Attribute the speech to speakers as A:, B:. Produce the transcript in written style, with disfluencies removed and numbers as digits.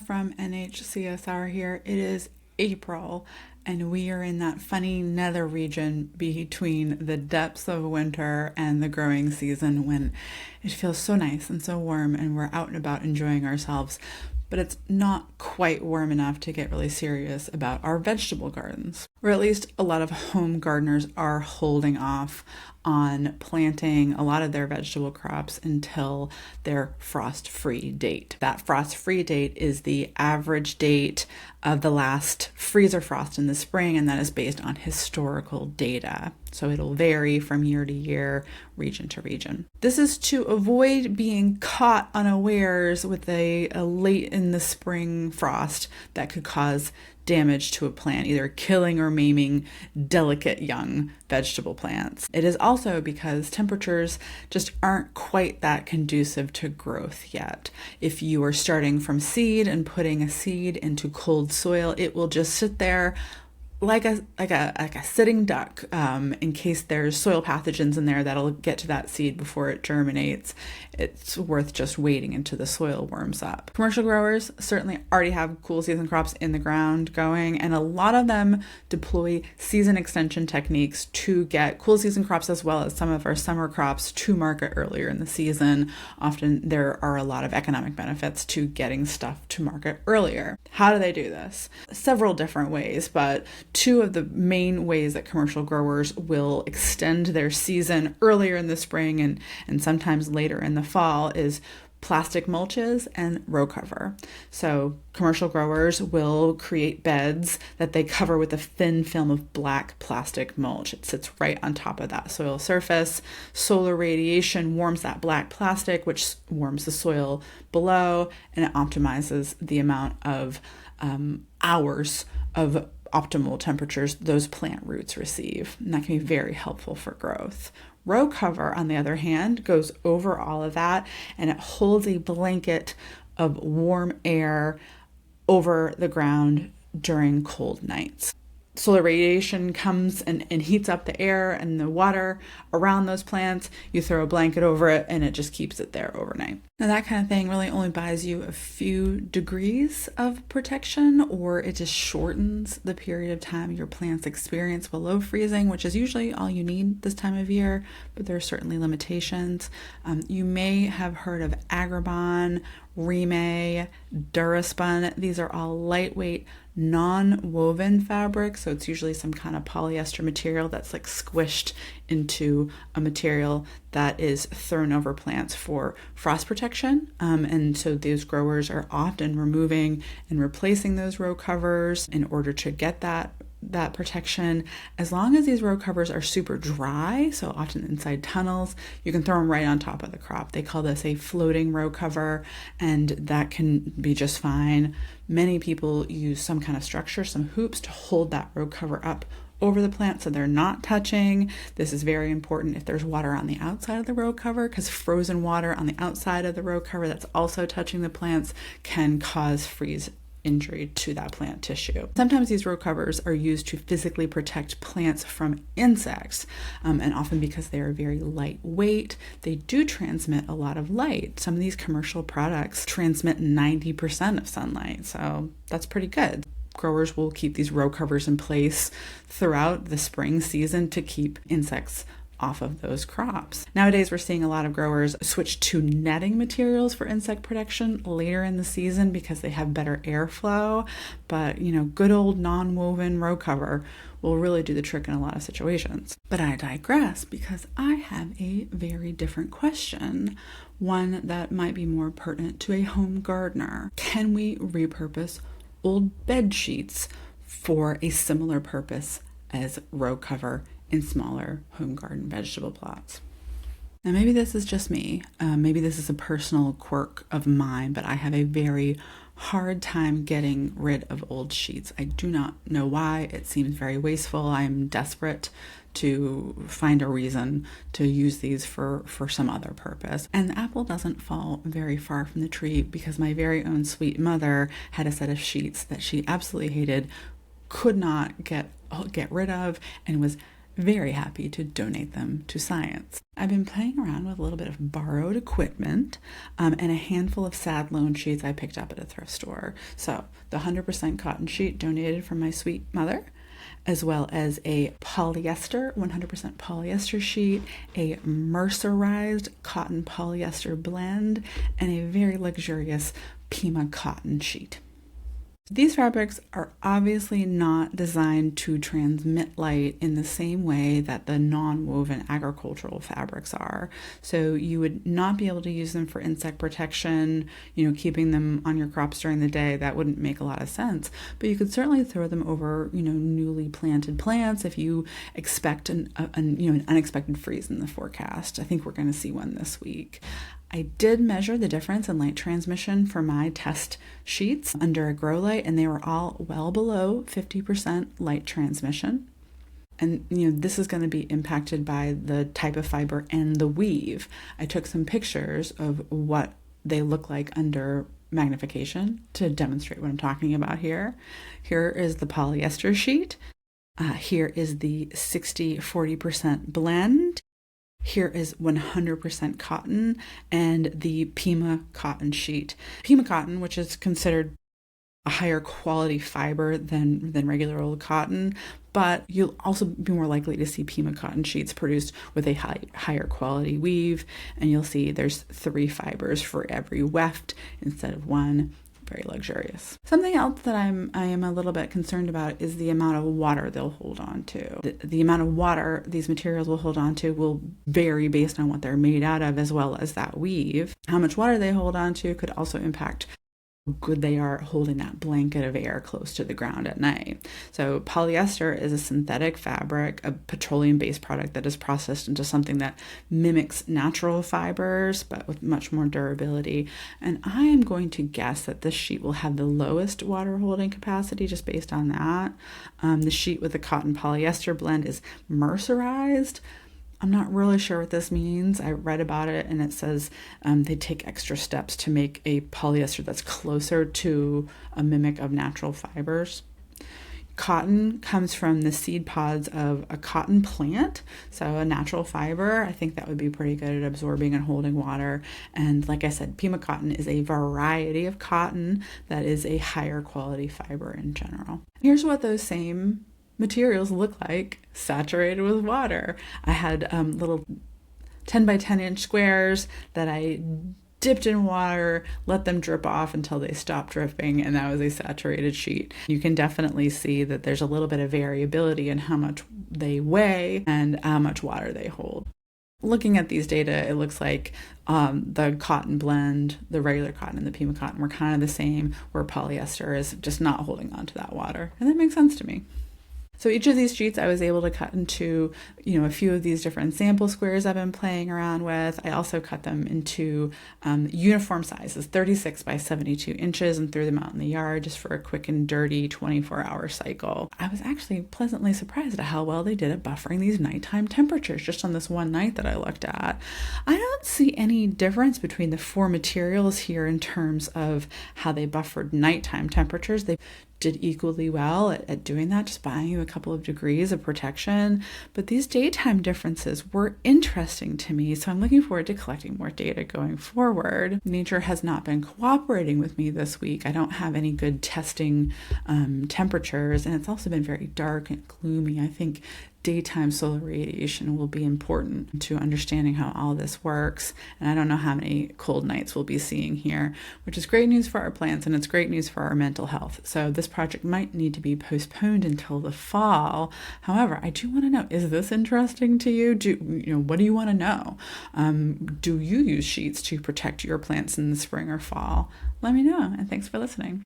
A: from NHCSR here. It is April, and we are in that funny nether region between the depths of winter and the growing season when it feels so nice and so warm and we're out and about enjoying ourselves. But it's not quite warm enough to get really serious about our vegetable gardens. Or at least a lot of home gardeners are holding off on planting a lot of their vegetable crops until their frost-free date. That frost-free date is the average date of the last freezer frost in the spring, and that is based on historical data. So it'll vary from year to year, region to region. This is to avoid being caught unawares with a late in the spring frost that could cause damage to a plant, either killing or maiming delicate young vegetable plants. It is also because temperatures just aren't quite that conducive to growth yet. If you are starting from seed and putting a seed into cold soil, it will just sit there like a sitting duck, in case there's soil pathogens in there that'll get to that seed before it germinates. It's worth just waiting until the soil warms up. Commercial growers certainly already have cool season crops in the ground going, and a lot of them deploy season extension techniques to get cool season crops as well as some of our summer crops to market earlier in the season. Often there are a lot of economic benefits to getting stuff to market earlier. How do they do this? Several different ways, but two of the main ways that commercial growers will extend their season earlier in the spring and sometimes later in the fall is plastic mulches and row cover. So commercial growers will create beds that they cover with a thin film of black plastic mulch. It sits right on top of that soil surface. Solar radiation warms that black plastic, which warms the soil below, and it optimizes the amount of hours of optimal temperatures those plant roots receive, and that can be very helpful for growth. Row cover, on the other hand, goes over all of that, and it holds a blanket of warm air over the ground during cold nights. Solar radiation comes and heats up the air and the water around those plants. You throw a blanket over it and it just keeps it there overnight. Now that kind of thing really only buys you a few degrees of protection, or it just shortens the period of time your plants experience below freezing, which is usually all you need this time of year, but there are certainly limitations. You may have heard of Agribon, Rime, Duraspun. These are all lightweight, non-woven fabrics, so it's usually some kind of polyester material that's like squished into a material that is thrown over plants for frost protection. And so these growers are often removing and replacing those row covers in order to get that protection. As long as these row covers are super dry, so often inside tunnels, you can throw them right on top of the crop. They call this a floating row cover, and that can be just fine. Many people use some kind of structure, some hoops, to hold that row cover up over the plant so they're not touching. This is very important if there's water on the outside of the row cover, because frozen water on the outside of the row cover that's also touching the plants can cause freeze injury to that plant tissue. Sometimes these row covers are used to physically protect plants from insects, and often because they are very lightweight, they do transmit a lot of light. Some of these commercial products transmit 90% of sunlight, so that's pretty good. Growers will keep these row covers in place throughout the spring season to keep insects off of those crops. Nowadays, we're seeing a lot of growers switch to netting materials for insect protection later in the season because they have better airflow. But, good old non-woven row cover will really do the trick in a lot of situations. But I digress because I have a very different question, one that might be more pertinent to a home gardener. Can we repurpose old bed sheets for a similar purpose as row cover in smaller home garden vegetable plots? Now, maybe this is just me. Maybe this is a personal quirk of mine, but I have a very hard time getting rid of old sheets. I do not know why. It seems very wasteful. I'm desperate to find a reason to use these for some other purpose. And the apple doesn't fall very far from the tree, because my very own sweet mother had a set of sheets that she absolutely hated, could not get rid of, and was very happy to donate them to science. I've been playing around with a little bit of borrowed equipment and a handful of sad loan sheets I picked up at a thrift store. So the 100% cotton sheet donated from my sweet mother, as well as a polyester, 100% polyester sheet, a mercerized cotton polyester blend, and a very luxurious Pima cotton sheet. These fabrics are obviously not designed to transmit light in the same way that the non-woven agricultural fabrics are. So you would not be able to use them for insect protection, keeping them on your crops during the day. That wouldn't make a lot of sense. But you could certainly throw them over, newly planted plants if you expect an unexpected freeze in the forecast. I think we're going to see one this week. I did measure the difference in light transmission for my test sheets under a grow light, and they were all well below 50% light transmission. And, this is going to be impacted by the type of fiber and the weave. I took some pictures of what they look like under magnification to demonstrate what I'm talking about here. Here is the polyester sheet. Here is the 60-40% blend. Here is 100% cotton and the Pima cotton sheet. Pima cotton, which is considered a higher quality fiber than regular old cotton, but you'll also be more likely to see Pima cotton sheets produced with a higher quality weave, and you'll see there's 3 fibers for every weft instead of 1. Very luxurious. Something else that I am a little bit concerned about is the amount of water they'll hold on to. The amount of water these materials will hold on to will vary based on what they're made out of, as well as that weave. How much water they hold on to could also impact how good they are holding that blanket of air close to the ground at night. So polyester is a synthetic fabric, a petroleum-based product that is processed into something that mimics natural fibers, but with much more durability. And I am going to guess that this sheet will have the lowest water holding capacity just based on that. The sheet with the cotton polyester blend is mercerized. I'm not really sure what this means. I read about it and it says they take extra steps to make a polyester that's closer to a mimic of natural fibers. Cotton comes from the seed pods of a cotton plant, so a natural fiber. I think that would be pretty good at absorbing and holding water. And like I said, Pima cotton is a variety of cotton that is a higher quality fiber in general. Here's what those same materials look like saturated with water. I had little 10 by 10 inch squares that I dipped in water, let them drip off until they stopped dripping, and that was a saturated sheet. You can definitely see that there's a little bit of variability in how much they weigh and how much water they hold. Looking at these data, it looks like the cotton blend, the regular cotton and the Pima cotton were kind of the same, where polyester is just not holding on to that water. And that makes sense to me. So each of these sheets I was able to cut into, a few of these different sample squares I've been playing around with. I also cut them into uniform sizes, 36 by 72 inches, and threw them out in the yard just for a quick and dirty 24-hour cycle. I was actually pleasantly surprised at how well they did at buffering these nighttime temperatures just on this one night that I looked at. I don't see any difference between the 4 materials here in terms of how they buffered nighttime temperatures. They did equally well at doing that, just buying you a couple of degrees of protection. But these daytime differences were interesting to me, so I'm looking forward to collecting more data going forward. Nature has not been cooperating with me this week. I don't have any good testing temperatures, and it's also been very dark and gloomy. I think daytime solar radiation will be important to understanding how all this works. And I don't know how many cold nights we'll be seeing here, which is great news for our plants and it's great news for our mental health. So this project might need to be postponed until the fall. However, I do want to know, is this interesting to you? What do you want to know? Do you use sheets to protect your plants in the spring or fall? Let me know, and thanks for listening.